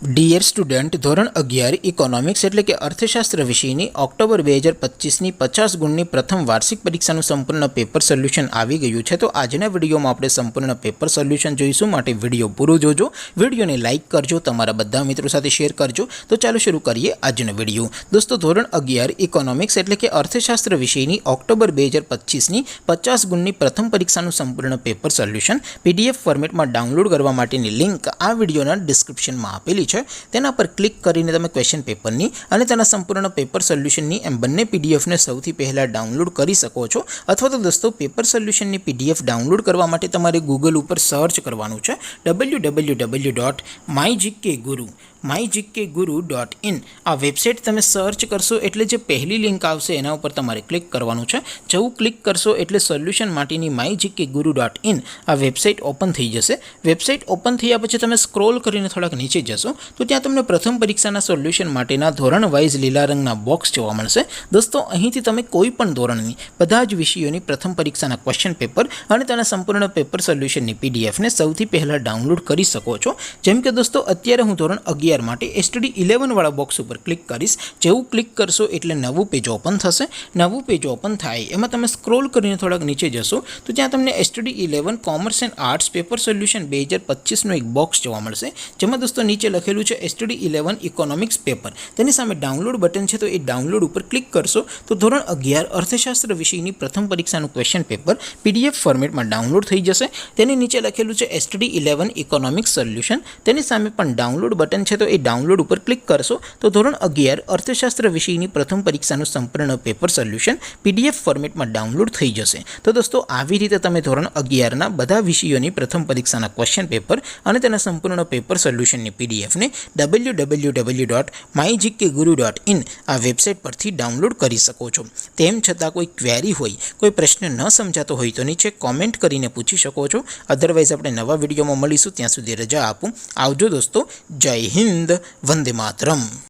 Dear student, ધોરણ 11 economics એટલે કે અર્થશાસ્ત્ર વિષયની ઓક્ટોબર 2025ની 50 ગુણની પ્રથમ વાર્ષિક પરીક્ષાનું સંપૂર્ણ પેપર સોલ્યુશન આવી ગયું છે. તો આજના વિડીયોમાં આપણે સંપૂર્ણ પેપર સોલ્યુશન જોઈશું, માટે વિડીયો પૂરો જોજો. વિડીયોને લાઇક કરજો, તમારા બધા મિત્રો સાથે શેર કરજો. તો ચાલો શરૂ કરીએ આજનો વિડીયો. દોસ્તો, ધોરણ 11 ઇકોનોમિક્સ એટલે કે અર્થશાસ્ત્ર વિષયની ઓક્ટોબર 2025ની 50 ગુણની પ્રથમ પરીક્ષાનું સંપૂર્ણ પેપર સોલ્યુશન PDF ફોર્મેટમાં ડાઉનલોડ કરવા માટેની લિંક આ વિડીયોના ડિસ્ક્રિપ્શનમાં આપેલી છે. તેના પર ક્લિક કરીને તમે ક્વેશ્ચન પેપરની અને તેના સંપૂર્ણ પેપર સોલ્યુશનની એમ બંને PDFને સૌથી પહેલાં ડાઉનલોડ કરી શકો છો. અથવા તો દોસ્તો, પેપર સોલ્યુશનની PDF ડાઉનલોડ કરવા માટે તમારે ગૂગલ ઉપર સર્ચ કરવાનું છે www.mygkguru.in. આ વેબસાઇટ તમે સર્ચ કરશો એટલે જે પહેલી લિંક આવશે એના ઉપર તમારે ક્લિક કરવાનું છે. જેવું ક્લિક કરશો એટલે સોલ્યુશન માટેની mygkguru.in આ વેબસાઇટ ઓપન થઈ જશે. વેબસાઇટ ઓપન થયા પછી તમે સ્ક્રોલ કરીને થોડાક નીચે જશો તો ત્યાં તમને પ્રથમ પરીક્ષાના સોલ્યુશન માટેના ધોરણ વાઇઝ લીલા રંગના બોક્સ જોવા મળશે. દોસ્તો, અહીંથી તમે કોઈ પણ ધોરણની બધા જ વિષયોની પ્રથમ પરીક્ષાના ક્વેશ્ચન પેપર અને તેના સંપૂર્ણ પેપર સોલ્યુશનની PDFને સૌથી પહેલાં ડાઉનલોડ કરી શકો છો. જેમ કે દોસ્તો, અત્યારે હું ધોરણ 11 માટે STD 11 વાળા બોક્સ ઉપર ક્લિક કરીશ. જેવું ક્લિક કરશો એટલે નવું પેજ ઓપન થશે. નવું પેજ ઓપન થાય એમાં તમે સ્ક્રોલ કરીને થોડાક નીચે જશો તો ત્યાં તમને STD 11 commerce and arts paper solution 2025નું એક બોક્સ જોવા મળશે. જેમાં દોસ્તો નીચે લખેલું છે STD 11 ઇકોનોમિક્સ પેપર. તેની સામે ડાઉનલોડ બટન છે, તો એ ડાઉનલોડ ઉપર ક્લિક કરશો તો ધોરણ 11 અર્થશાસ્ત્ર વિષયની પ્રથમ પરીક્ષાનું ક્વેશ્ચન પેપર PDF ફોર્મેટમાં ડાઉનલોડ થઈ જશે. તેની નીચે લખેલું છે STD 11 ઇકોનોમિક્સ સોલ્યુશન. તેની સામે પણ ડાઉનલોડ બટન છે, તો એ ડાઉનલોડ ઉપર ક્લિક કરશો તો ધોરણ 11 અર્થશાસ્ત્ર વિષયની પ્રથમ પરીક્ષાનું સંપૂર્ણ પેપર સોલ્યુશન PDF ફોર્મેટમાં ડાઉનલોડ થઈ જશે. તો દોસ્તો, આવી રીતે તમે ધોરણ 11ના બધા વિષયોની પ્રથમ પરીક્ષાના ક્વેશ્ચન પેપર અને તેના સંપૂર્ણ પેપર સોલ્યુશનની PDFને www.mygkguru.in આ વેબસાઇટ પરથી ડાઉનલોડ કરી શકો છો. તેમ છતાં કોઈ ક્વેરી હોય, કોઈ પ્રશ્ન ન સમજાતો હોય તો નીચે કોમેન્ટ કરીને પૂછી શકો છો. અધરવાઇઝ આપણે નવા વિડીયોમાં મળીશું. ત્યાં સુધી રજા આપું. આવજો દોસ્તો. જય હિન્દ. વંદે માતરમ.